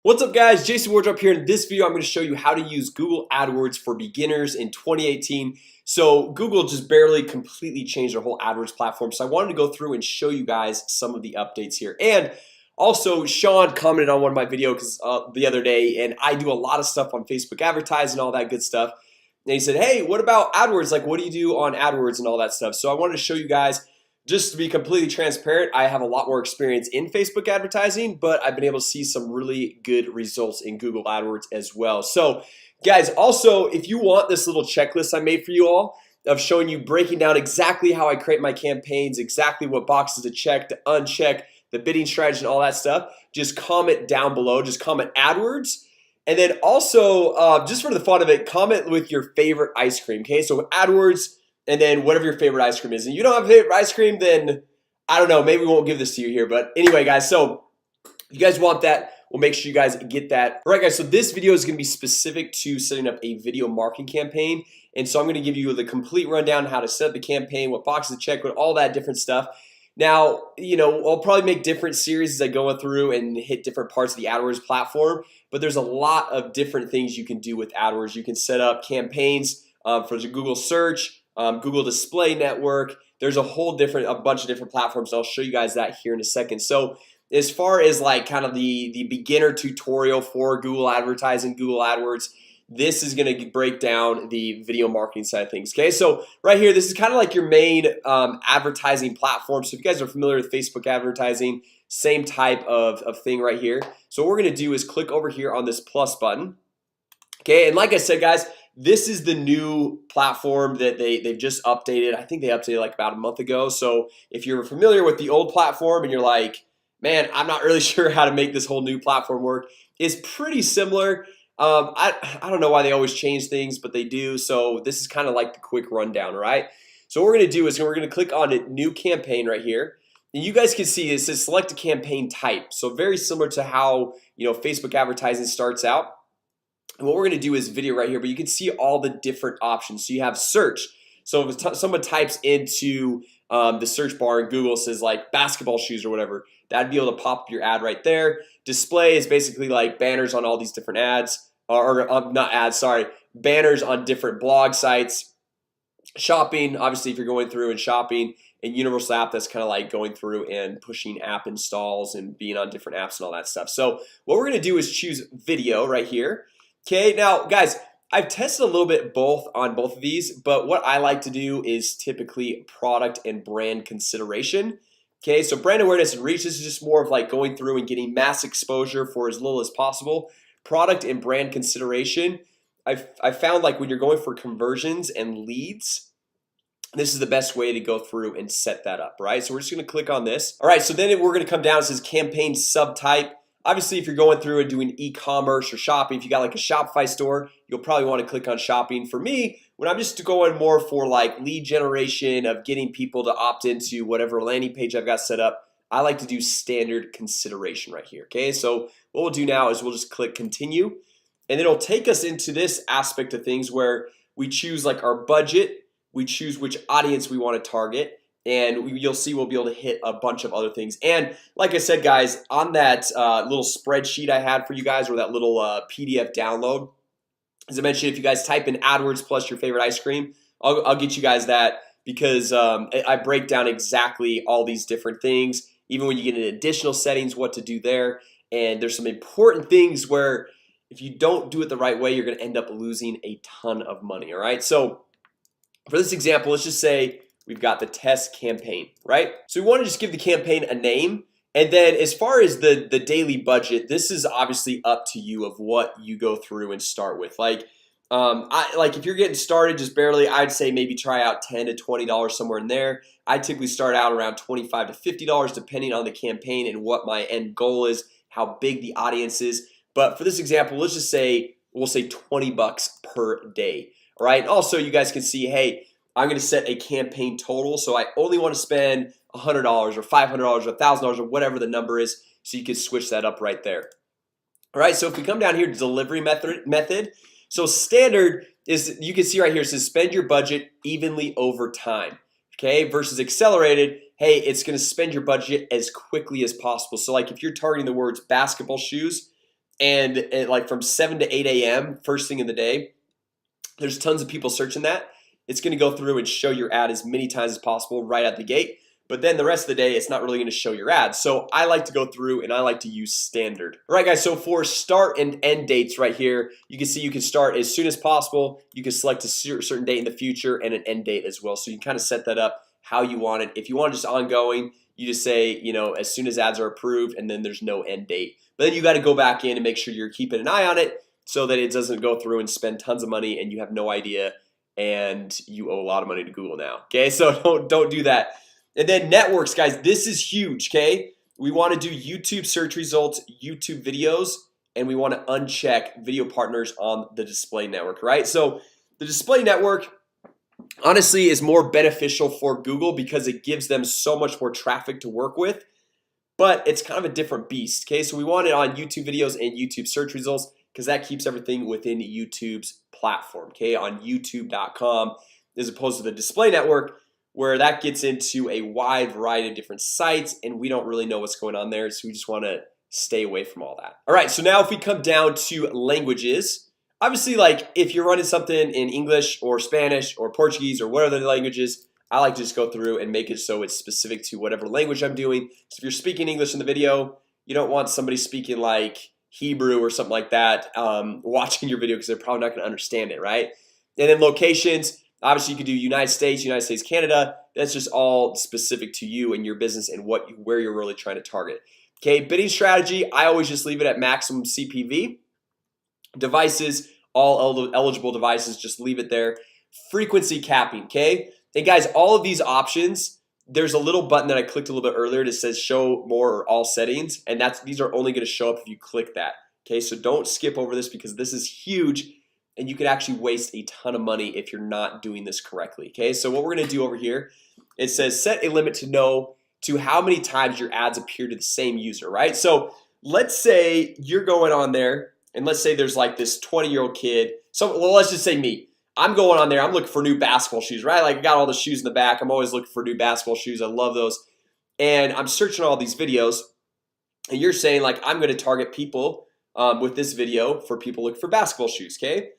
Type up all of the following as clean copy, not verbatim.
What's up guys, Jason Wardrop here. In this video I'm going to show you how to use Google AdWords for beginners in 2018. So Google just barely completely changed their whole AdWords platform, so I wanted to go through and show you guys some of the updates here. And also Sean commented on one of my videos the other day, and I do a lot of stuff on Facebook advertising and all that good stuff. And he said, hey, what about AdWords? Like, what do you do on AdWords and all that stuff? So I wanted to show you guys. Just to be completely transparent, I have a lot more experience in Facebook advertising, but I've been able to see some really good results in Google AdWords as well. So guys, also if you want this little checklist I made for you all of showing you, breaking down exactly how I create my campaigns, exactly what boxes to check, to uncheck, the bidding strategy and all that stuff, just comment down below. Just comment AdWords. And then also just for the fun of it, comment with your favorite ice cream. Okay, so AdWords and then whatever your favorite ice cream is. And you don't have a favorite ice cream, then I don't know, maybe we won't give this to you here. But anyway guys, so if you guys want that, we'll make sure you guys get that. All right guys, so this video is going to be specific to setting up a video marketing campaign. And so I'm going to give you the complete rundown, how to set up the campaign, what boxes to check, with all that different stuff. Now, you know, I'll probably make different series as I go through and hit different parts of the AdWords platform, but there's a lot of different things you can do with AdWords. You can set up campaigns for the Google search, Google Display Network. There's a bunch of different platforms. I'll show you guys that here in a second. So as far as like kind of the beginner tutorial for Google advertising, Google AdWords, this is going to break down the video marketing side of things. Okay, so right here, this is kind of like your main advertising platform. So if you guys are familiar with Facebook advertising, same type of thing right here. So what we're going to do is click over here on this plus button. Okay, and like I said guys, this is the new platform that they've just updated. I think they updated like about a month ago. So if you're familiar with the old platform and you're like, man, I'm not really sure how to make this whole new platform work, it's pretty similar. I don't know why they always change things, but they do. So this is kind of like the quick rundown, right? So what we're gonna do is we're gonna click on a new campaign right here. And you guys can see it says select a campaign type. So very similar to how, you know, Facebook advertising starts out. And what we're gonna do is video right here, but you can see all the different options. So you have search. So if someone types into the search bar in Google, says like basketball shoes or whatever, that'd be able to pop up your ad right there. Display is basically like banners on all these different ads, or not ads, sorry, banners on different blog sites. Shopping, obviously if you're going through and shopping. And universal app, that's kind of like going through and pushing app installs and being on different apps and all that stuff. So what we're gonna do is choose video right here. Okay, now guys, I've tested a little bit on both of these, but what I like to do is typically product and brand consideration. Okay, so brand awareness and reach, this is just more of like going through and getting mass exposure for as little as possible. Product and brand consideration, I found like when you're going for conversions and leads, this is the best way to go through and set that up, right? So we're just gonna click on this. All right, so then we're gonna come down, it says campaign subtype. Obviously if you're going through and doing e-commerce or shopping, if you got like a Shopify store, you'll probably want to click on shopping. For me, when I'm just going more for like lead generation of getting people to opt into whatever landing page I've got set up, I like to do standard consideration right here. Okay, so what we'll do now is we'll just click continue, and it'll take us into this aspect of things where we choose like our budget, we choose which audience we want to target, and you'll see we'll be able to hit a bunch of other things. And like I said guys, on that little spreadsheet I had for you guys, or that little PDF download, as I mentioned, if you guys type in AdWords plus your favorite ice cream, I'll get you guys that, because I break down exactly all these different things, even when you get into additional settings, what to do there. And there's some important things where if you don't do it the right way, you're gonna end up losing a ton of money. All right, so for this example, let's just say we've got the test campaign, right? So we want to just give the campaign a name. And then as far as the daily budget, this is obviously up to you of what you go through and start with. Like if you're getting started just barely, I'd say maybe try out $10 to $20 somewhere in there. I typically start out around $25 to $50 depending on the campaign and what my end goal is, how big the audience is. But for this example, let's just say we'll say 20 bucks per day. All right, also you guys can see, hey, I'm gonna set a campaign total, so I only want to spend $100 or $500 or $1,000 or whatever the number is. So you can switch that up right there. All right, so if we come down here to delivery method, so standard is, you can see right here, it says spend your budget evenly over time. Okay, versus accelerated, hey, it's gonna spend your budget as quickly as possible. So like if you're targeting the words basketball shoes, and like from 7 to 8 a.m. first thing in the day, there's tons of people searching that. It's going to go through and show your ad as many times as possible right at the gate. But then the rest of the day, it's not really going to show your ad. So I like to go through and I like to use standard. All right, guys, so for start and end dates right here, you can see you can start as soon as possible. You can select a certain date in the future and an end date as well. So you can kind of set that up how you want it. If you want just ongoing, you just say, you know, as soon as ads are approved, and then there's no end date. But then you got to go back in and make sure you're keeping an eye on it so that it doesn't go through and spend tons of money and you have no idea and you owe a lot of money to Google now. Okay, so don't do that. And then networks, guys, this is huge. Okay, we want to do YouTube search results, YouTube videos, and we want to uncheck video partners on the display network, right? So the display network honestly is more beneficial for Google because it gives them so much more traffic to work with, but it's kind of a different beast. Okay, so we want it on YouTube videos and YouTube search results because that keeps everything within YouTube's platform, okay, on youtube.com, as opposed to the display network where that gets into a wide variety of different sites and we don't really know what's going on there. So we just want to stay away from all that. All right, so now if we come down to languages, obviously, like if you're running something in English or Spanish or Portuguese or whatever the languages, I like to just go through and make it so it's specific to whatever language I'm doing. So if you're speaking English in the video, you don't want somebody speaking like Hebrew or something like that watching your video because they're probably not going to understand it, right? And then locations, obviously you could do United States, Canada. That's just all specific to you and your business and where you're really trying to target. Okay, bidding strategy, I always just leave it at maximum CPV. Devices, all eligible devices, just leave it there. Frequency capping, okay? And guys, all of these options, there's a little button that I clicked a little bit earlier that says show more or all settings, and these are only going to show up if you click that. Okay, so don't skip over this because this is huge and you could actually waste a ton of money if you're not doing this correctly. Okay, so what we're going to do over here, it says set a limit to how many times your ads appear to the same user, right? So let's say you're going on there and let's say there's like this 20-year-old kid. So well, let's just say me. I'm going on there, I'm looking for new basketball shoes, right? Like I got all the shoes in the back. I'm always looking for new basketball shoes. I love those. And I'm searching all these videos and you're saying like I'm going to target people with this video for people looking for basketball shoes, okay?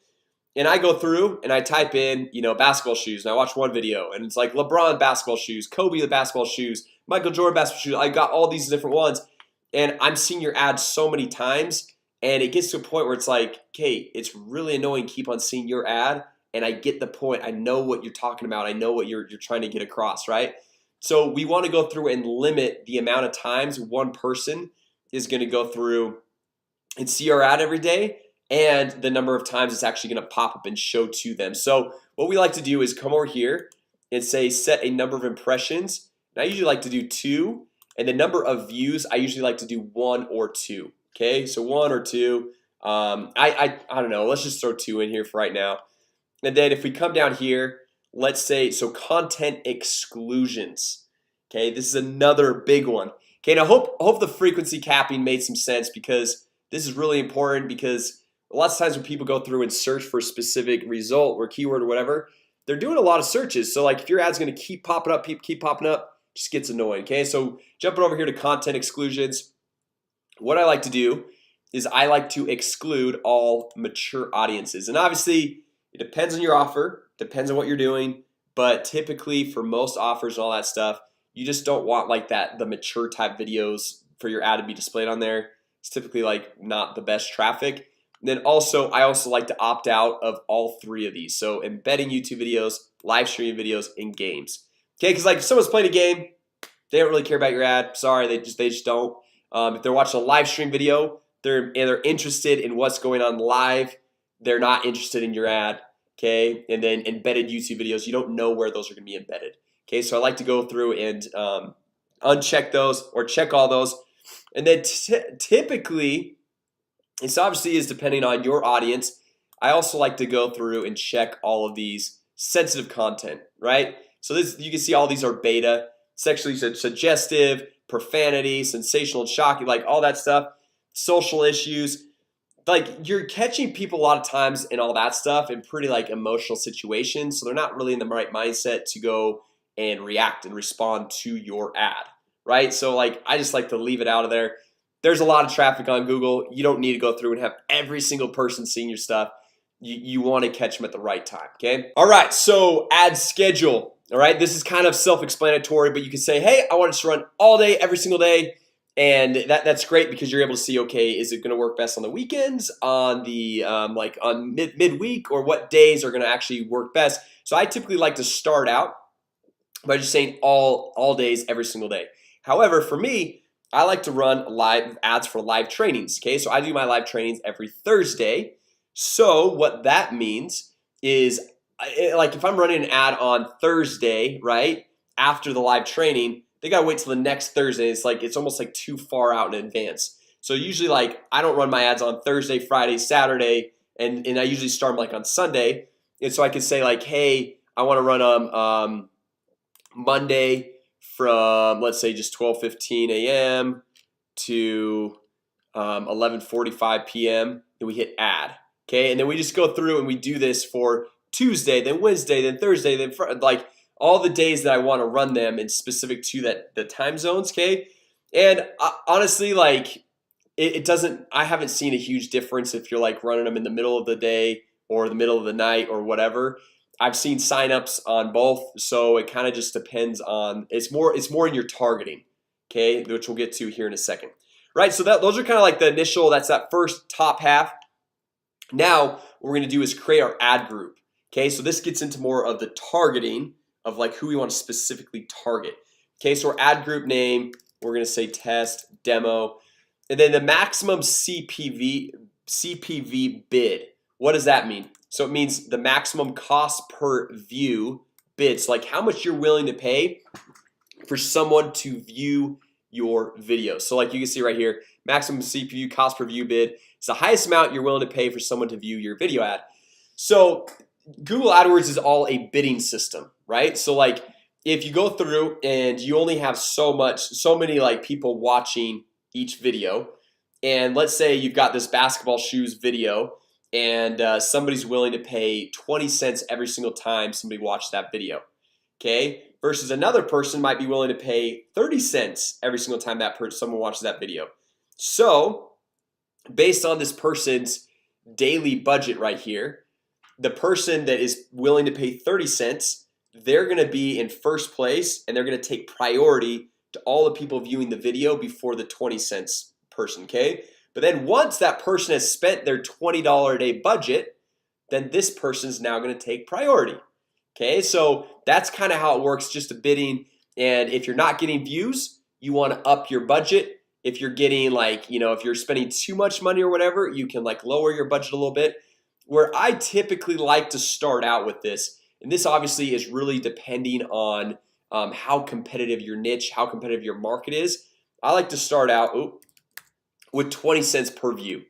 And I go through and I type in, you know, basketball shoes, and I watch one video and it's like LeBron basketball shoes, Kobe the basketball shoes, Michael Jordan basketball shoes. I got all these different ones and I'm seeing your ads so many times and it gets to a point where it's like, okay, it's really annoying keep on seeing your ad. And I get the point. I know what you're talking about. I know what you're trying to get across, right? So we want to go through and limit the amount of times one person is going to go through and see our ad every day and the number of times it's actually going to pop up and show to them. So what we like to do is come over here and say set a number of impressions. And I usually like to do 2, and the number of views I usually like to do 1 or 2. Okay, so 1 or 2. I don't know. Let's just throw 2 in here for right now. And then if we come down here, let's say so content exclusions. Okay, this is another big one. Okay, now hope the frequency capping made some sense because this is really important because lots of times when people go through and search for a specific result or keyword or whatever, they're doing a lot of searches. So like if your ad's going to keep popping up, keep popping up, just gets annoying. Okay, so jumping over here to content exclusions, what I like to do is I like to exclude all mature audiences, and obviously it depends on your offer, depends on what you're doing, but typically for most offers and all that stuff, you just don't want like the mature type videos for your ad to be displayed on there. It's typically like not the best traffic. And then also I also like to opt out of all 3 of these. So embedding YouTube videos, live streaming videos, and games. Okay, because like if someone's playing a game, they don't really care about your ad. Sorry, they just don't. If they're watching a live stream video, they're interested in what's going on live. They're not interested in your ad. Okay, and then embedded YouTube videos, you don't know where those are going to be embedded. Okay, so I like to go through and uncheck those or check all those. And then typically, this obviously is depending on your audience. I also like to go through and check all of these sensitive content, right? So this, you can see all these are beta, sexually suggestive, profanity, sensational and shocking, like all that stuff, social issues. Like you're catching people a lot of times in all that stuff in pretty like emotional situations, so they're not really in the right mindset to go and react and respond to your ad, right? So like I just like to leave it out of there. there's a lot of traffic on Google. You don't need to go through and have every single person seeing your stuff. You want to catch them at the right time. Okay. All right, so ad schedule. All right, this is kind of self-explanatory, but you can say, hey, I want it to run all day, every single day. And that's great because you're able to see, okay, is it going to work best on the weekends, on the like on midweek, or what days are going to actually work best? So I typically like to start out by just saying all days, every single day. However, for me, I like to run live ads for live trainings. Okay, so I do my live trainings every Thursday. So what that means is, like if I'm running an ad on Thursday, right after the live training, they gotta wait till the next Thursday. It's almost like too far out in advance. So usually, like, I don't run my ads on Thursday, Friday, Saturday, and I usually start them like on Sunday. And so I could say like, hey, I want to run them Monday from, let's say, just 12:15 a.m. to 11:45 p.m. and we hit add. Okay, and then we just go through and we do this for Tuesday, then Wednesday, then Thursday, then like all the days that I want to run them and specific to the time zones. Okay, and honestly, like it doesn't, I haven't seen a huge difference if you're like running them in the middle of the day or the middle of the night or whatever. I've seen signups on both, so it kind of just depends on, it's more in your targeting, okay, which we'll get to here in a second. Right, so those are kind of like the initial, that's that first top half. Now what we're gonna do is create our ad group. Okay, so this gets into more of the targeting of like who we want to specifically target. Okay, so our ad group name, we're gonna say test demo, and then the maximum CPV bid. What does that mean? So it means the maximum cost per view bids, like how much you're willing to pay for someone to view your video. So like you can see right here, maximum CPU cost per view bid is the highest amount you're willing to pay for someone to view your video ad. So Google AdWords is all a bidding system, right? So like if you go through and you only have so many like people watching each video, and let's say you've got this basketball shoes video and somebody's willing to pay 20 cents every single time somebody watched that video, okay, versus another person might be willing to pay 30 cents every single time someone watches that video. So based on this person's daily budget right here, the person that is willing to pay 30 cents, they're gonna be in first place and they're gonna take priority to all the people viewing the video before the 20 cents person, okay? But then once that person has spent their $20 a day budget, then this person's now gonna take priority. Okay, so that's kind of how it works, just a bidding. And if you're not getting views, you want to up your budget. If you're getting like, if you're spending too much money or whatever, you can like lower your budget a little bit. Where I typically like to start out with this, and this obviously is really depending on how competitive your niche, how competitive your market is. I like to start out with 20 cents per view.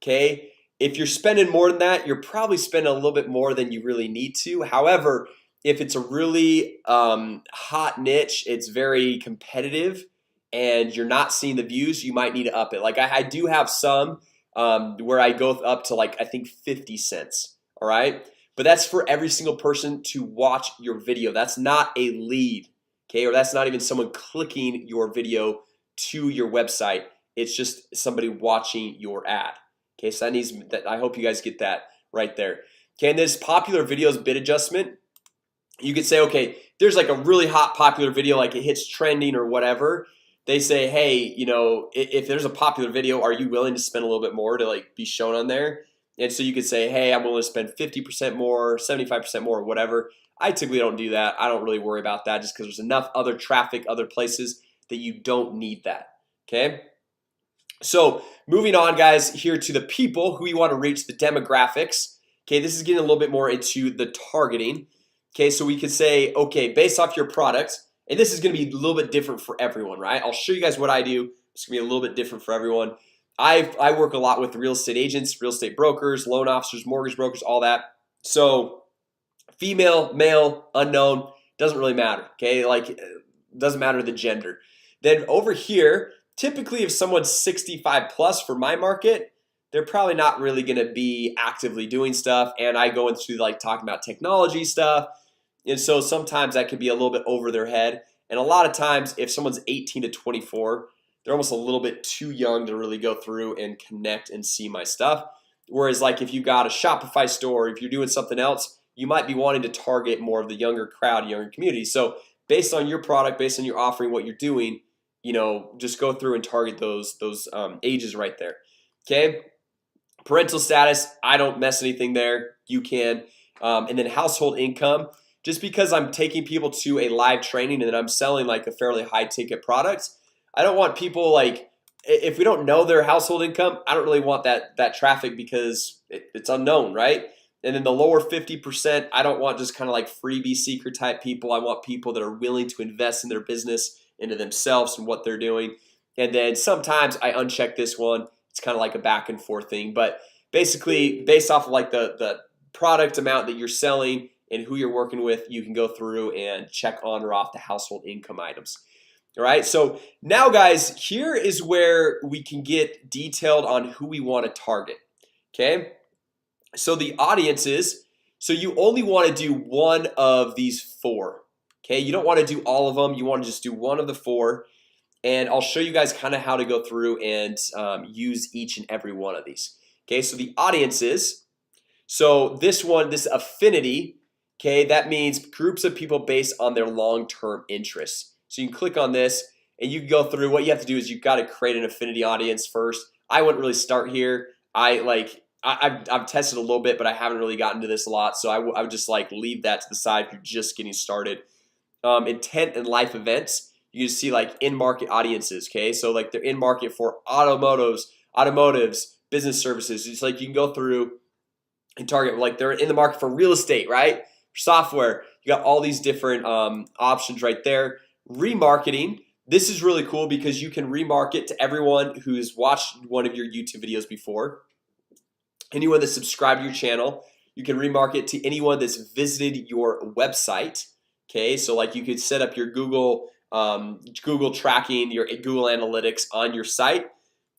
Okay, if you're spending more than that, you're probably spending a little bit more than you really need to. However, if it's a really hot niche, it's very competitive and you're not seeing the views, you might need to up it. Like I do have some where I go up to like I think 50 cents. All right, but that's for every single person to watch your video. That's not a lead, okay, or that's not even someone clicking your video to your website. It's just somebody watching your ad. Okay, so I hope you guys get that right there. Okay, and this popular videos bid adjustment, you could say, okay, there's like a really hot popular video, like it hits trending or whatever. They say, hey, if there's a popular video, are you willing to spend a little bit more to like be shown on there? And so you could say, hey, I'm willing to spend 50% more, 75% more, or whatever. I typically don't do that. I don't really worry about that just because there's enough other traffic, other places that you don't need that. Okay. So moving on, guys, here to the people who you want to reach, the demographics. Okay, this is getting a little bit more into the targeting. Okay, so we could say, okay, based off your product, and this is going to be a little bit different for everyone, right? I'll show you guys what I do. It's going to be a little bit different for everyone. I work a lot with real estate agents, real estate brokers, loan officers, mortgage brokers, all that. So female, male, unknown, doesn't really matter. Okay, like it doesn't matter the gender. Then over here, typically if someone's 65 plus for my market, they're probably not really gonna be actively doing stuff. And I go into like talking about technology stuff. And so sometimes that could be a little bit over their head. And a lot of times if someone's 18 to 24, they're almost a little bit too young to really go through and connect and see my stuff. Whereas like if you got a Shopify store, if you're doing something else, you might be wanting to target more of the younger crowd, younger community. So based on your product, based on your offering, what you're doing, just go through and target those ages right there. Okay, parental status, I don't mess anything there. You can. And then household income, just because I'm taking people to a live training and then I'm selling like a fairly high ticket product, I don't want people like, if we don't know their household income, I don't really want that traffic because it's unknown, right? And then the lower 50%, I don't want just kind of like freebie seeker type people. I want people that are willing to invest in their business, into themselves and what they're doing. And then sometimes I uncheck this one. It's kind of like a back and forth thing, but basically based off of like the product amount that you're selling and who you're working with, you can go through and check on or off the household income items. All right, so now guys, here is where we can get detailed on who we want to target. Okay, so the audiences, so you only want to do one of these four. Okay, you don't want to do all of them. You want to just do one of the four. And I'll show you guys kind of how to go through and use each and every one of these. Okay, so the audiences, so this one, this affinity, okay, that means groups of people based on their long-term interests. So you can click on this and you can go through. What you have to do is you've got to create an affinity audience first. I wouldn't really start here. I've tested a little bit, but I haven't really gotten to this a lot. So I would just like leave that to the side if you're just getting started. Intent and life events, you can see like in-market audiences. Okay, so like they're in market for automotives, business services. It's like you can go through and target, like they're in the market for real estate, right? Software, you got all these different options right there. Remarketing, this is really cool because you can remarket to everyone who's watched one of your YouTube videos before, anyone that's subscribed to your channel. You can remarket to anyone that's visited your website. Okay, so like you could set up your Google tracking, your Google Analytics on your site,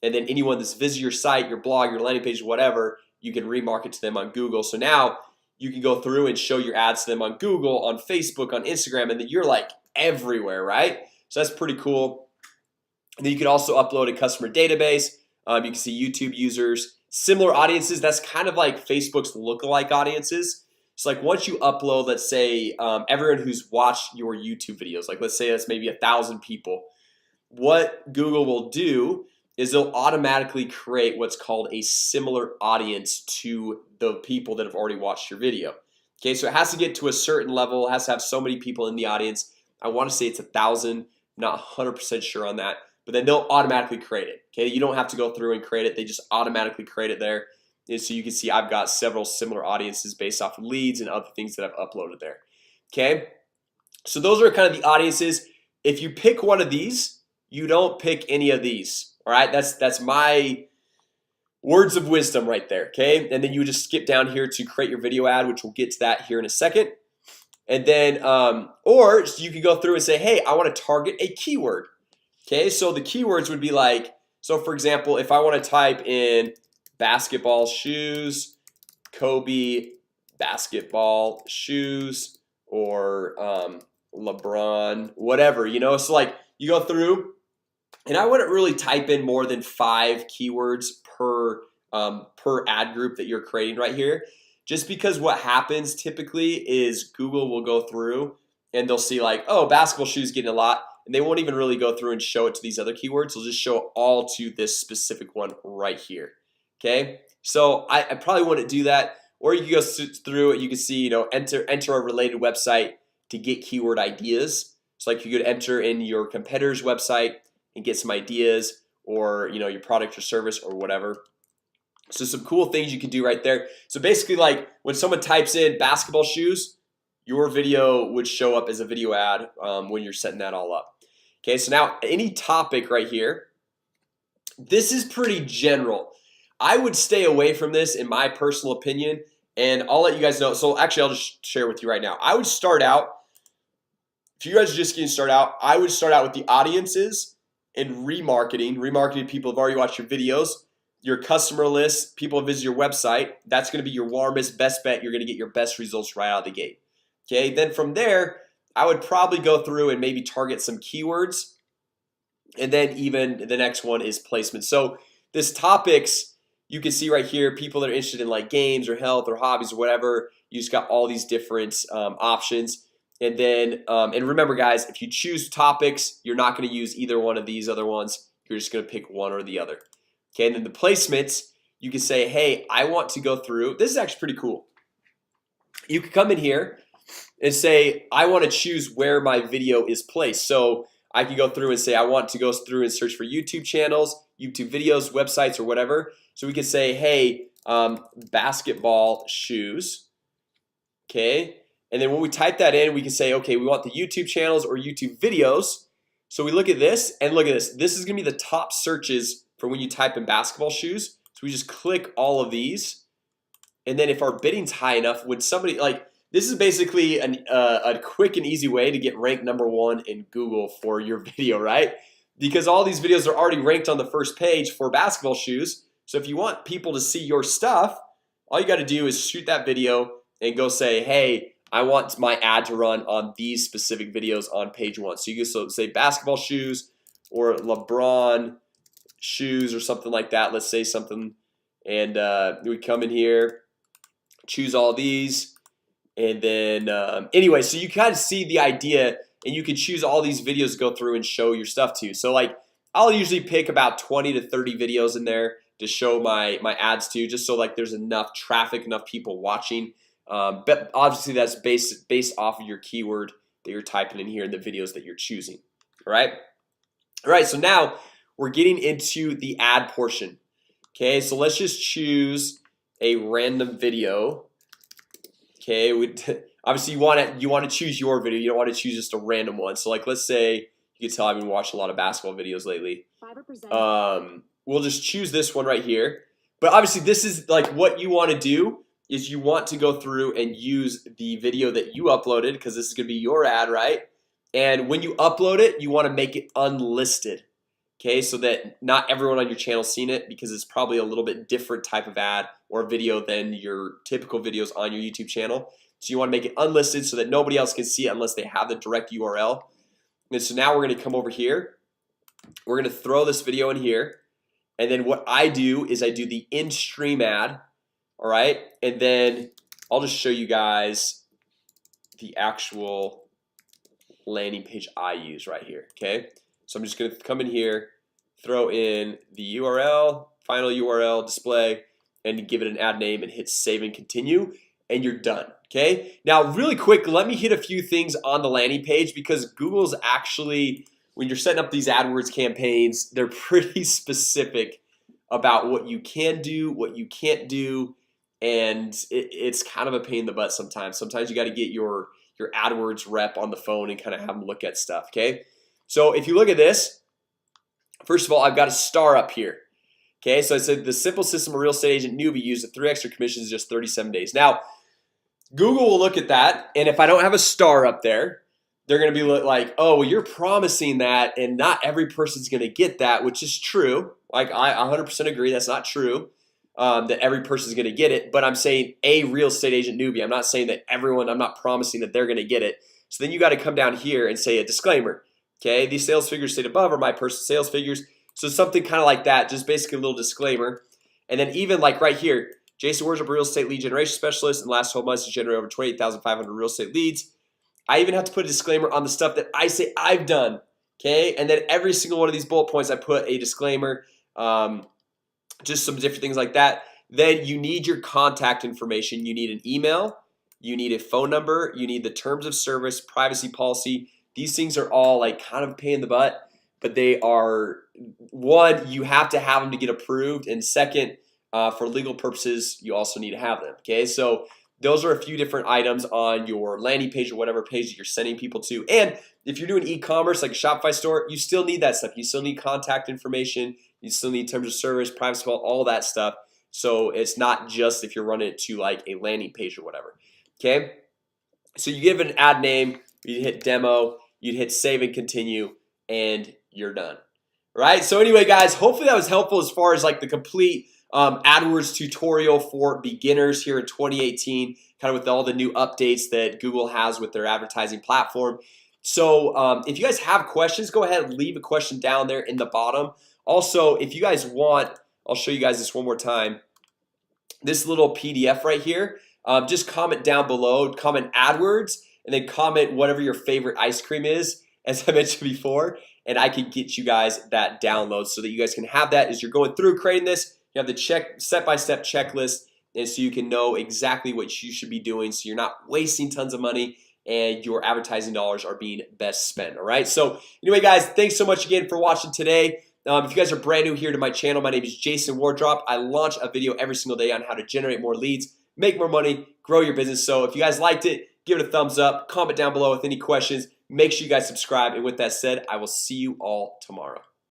and then anyone that's visited your site, your blog, your landing page, whatever, you can remarket to them on Google. So now you can go through and show your ads to them on Google, on Facebook, on Instagram, and then you're like everywhere, right? So that's pretty cool. And then you can also upload a customer database. You can see YouTube users, similar audiences. That's kind of like Facebook's lookalike audiences. So like once you upload, let's say everyone who's watched your YouTube videos, like let's say that's maybe 1,000 people, what Google will do is they'll automatically create what's called a similar audience to the people that have already watched your video. Okay, so it has to get to a certain level, it has to have so many people in the audience. I want to say it's 1,000, not 100% sure on that, but then they'll automatically create it. Okay, you don't have to go through and create it, they just automatically create it there. And so you can see I've got several similar audiences based off of leads and other things that I've uploaded there. Okay, so those are kind of the audiences. If you pick one of these, you don't pick any of these. All right, that's my words of wisdom right there. Okay, and then you just skip down here to create your video ad, which we'll get to that here in a second. And then or you can go through and say, hey, I want to target a keyword. Okay, so the keywords would be like, so for example, if I want to type in basketball shoes, Kobe basketball shoes, or LeBron, whatever, so like you go through, and I wouldn't really type in more than 5 keywords per ad group that you're creating right here, just because what happens typically is Google will go through and they'll see like, oh, basketball shoes getting a lot, and they won't even really go through and show it to these other keywords. They'll just show all to this specific one right here. Okay, so I probably wouldn't do that. Or you can go through it, you can see, enter a related website to get keyword ideas. So like you could enter in your competitor's website and get some ideas, or your product or service or whatever. So some cool things you can do right there. So basically, like when someone types in basketball shoes, your video would show up as a video ad when you're setting that all up. Okay, so now any topic right here, this is pretty general. I would stay away from this in my personal opinion, and I'll let you guys know. So actually, I'll just share with you right now. I would start out, if you guys are just getting started out, I would start out with the audiences and remarketing people who've already watched your videos, your customer list, people who visit your website. That's going to be your warmest, best bet. You're going to get your best results right out of the gate. Okay, then from there, I would probably go through and maybe target some keywords. And then even the next one is placement. So this topics, you can see right here, people that are interested in like games or health or hobbies or whatever. You just got all these different options. And then and remember guys, if you choose topics, you're not going to use either one of these other ones. You're just going to pick one or the other. Okay, and then the placements, you can say, hey, I want to go through. This is actually pretty cool. You can come in here and say, I want to choose where my video is placed. So I can go through and say I want to go through and search for YouTube channels, YouTube videos, websites, or whatever. So we can say, hey, basketball shoes. Okay, and then when we type that in, we can say, okay, we want the YouTube channels or YouTube videos. So we look at this and look at this. This is gonna be the top searches for when you type in basketball shoes. So we just click all of these, and then if our bidding's high enough, when somebody like this is basically a quick and easy way to get ranked #1 in Google for your video, right? Because all these videos are already ranked on the first page for basketball shoes. So if you want people to see your stuff, all you got to do is shoot that video and go say, hey, I want my ad to run on these specific videos on page 1. So you can say basketball shoes or LeBron shoes or something like that. Let's say something, and we come in here, choose all these. And then anyway, so you kind of see the idea, and you can choose all these videos to go through and show your stuff to. So like I'll usually pick about 20 to 30 videos in there to show my ads to, just so like there's enough traffic, enough people watching. But obviously that's based off of your keyword that you're typing in here in the videos that you're choosing. All right, so now we're getting into the ad portion. Okay, so let's just choose a random video. Okay, obviously you want to choose your video. You don't want to choose just a random one. So like let's say you can tell I've been watching a lot of basketball videos lately. We'll just choose this one right here. But obviously this is like what you want to do is you want to go through and use the video that you uploaded, because this is gonna be your ad, right? And when you upload it, you want to make it unlisted. Okay, so that not everyone on your channel seen it, because it's probably a little bit different type of ad or video than your typical videos on your YouTube channel. So you want to make it unlisted so that nobody else can see it unless they have the direct URL. And so now we're going to come over here. We're going to throw this video in here, and then what I do is I do the in-stream ad. All right, and then I'll just show you guys the actual landing page I use right here. Okay, so I'm just gonna come in here, throw in the URL, final URL, display, and give it an ad name and hit save and continue, and you're done. Okay, now really quick, let me hit a few things on the landing page, because Google's actually, when you're setting up these AdWords campaigns, they're pretty specific about what you can do, what you can't do, and it's kind of a pain in the butt sometimes. Sometimes you got to get your AdWords rep on the phone and kind of have them look at stuff. Okay, so if you look at this, first of all, I've got a star up here. Okay, so I said the simple system a real estate agent newbie used at 3 extra commissions just 37 days. Now Google will look at that, and if I don't have a star up there, they're gonna be like, oh, well, you're promising that, and not every person's gonna get that, which is true. Like I 100% agree, that's not true. That every person is going to get it, but I'm saying a real estate agent newbie. I'm not saying that everyone, I'm not promising that they're going to get it. So then you got to come down here and say a disclaimer. Okay, these sales figures stated above are my personal sales figures. So something kind of like that, just basically a little disclaimer. And then even like right here, Jason Worship, real estate lead generation specialist, in the last 12 months has generated over 28,500 real estate leads. I even have to put a disclaimer on the stuff that I say I've done. Okay, and then every single one of these bullet points I put a disclaimer. Just some different things like that. Then you need your contact information. You need an email, you need a phone number, you need the terms of service, privacy policy. These things are all like kind of a pain in the butt, but they are, one, you have to have them to get approved, and second, for legal purposes, you also need to have them. Okay, so those are a few different items on your landing page or whatever page that you're sending people to. And if you're doing e-commerce like a Shopify store, you still need that stuff. You still need contact information. You still need terms of service, privacy, all that stuff. So it's not just if you're running it to like a landing page or whatever. Okay, so you give it an ad name, you hit demo, you'd hit save and continue, and you're done. Right? So anyway, guys, hopefully that was helpful as far as like the complete AdWords tutorial for beginners here in 2018, kind of with all the new updates that Google has with their advertising platform. So if you guys have questions, go ahead and leave a question down there in the bottom. Also, if you guys want, I'll show you guys this one more time. This little PDF right here, just comment down below, comment AdWords, and then comment whatever your favorite ice cream is, as I mentioned before, and I can get you guys that download so that you guys can have that as you're going through creating this. You have the step-by-step checklist, and so you can know exactly what you should be doing, so you're not wasting tons of money and your advertising dollars are being best spent. All right, so anyway guys, thanks so much again for watching today. If you guys are brand new here to my channel, my name is Jason Wardrop. I launch a video every single day on how to generate more leads, make more money, grow your business. So if you guys liked it, give it a thumbs up, comment down below with any questions. Make sure you guys subscribe, and with that said, I will see you all tomorrow.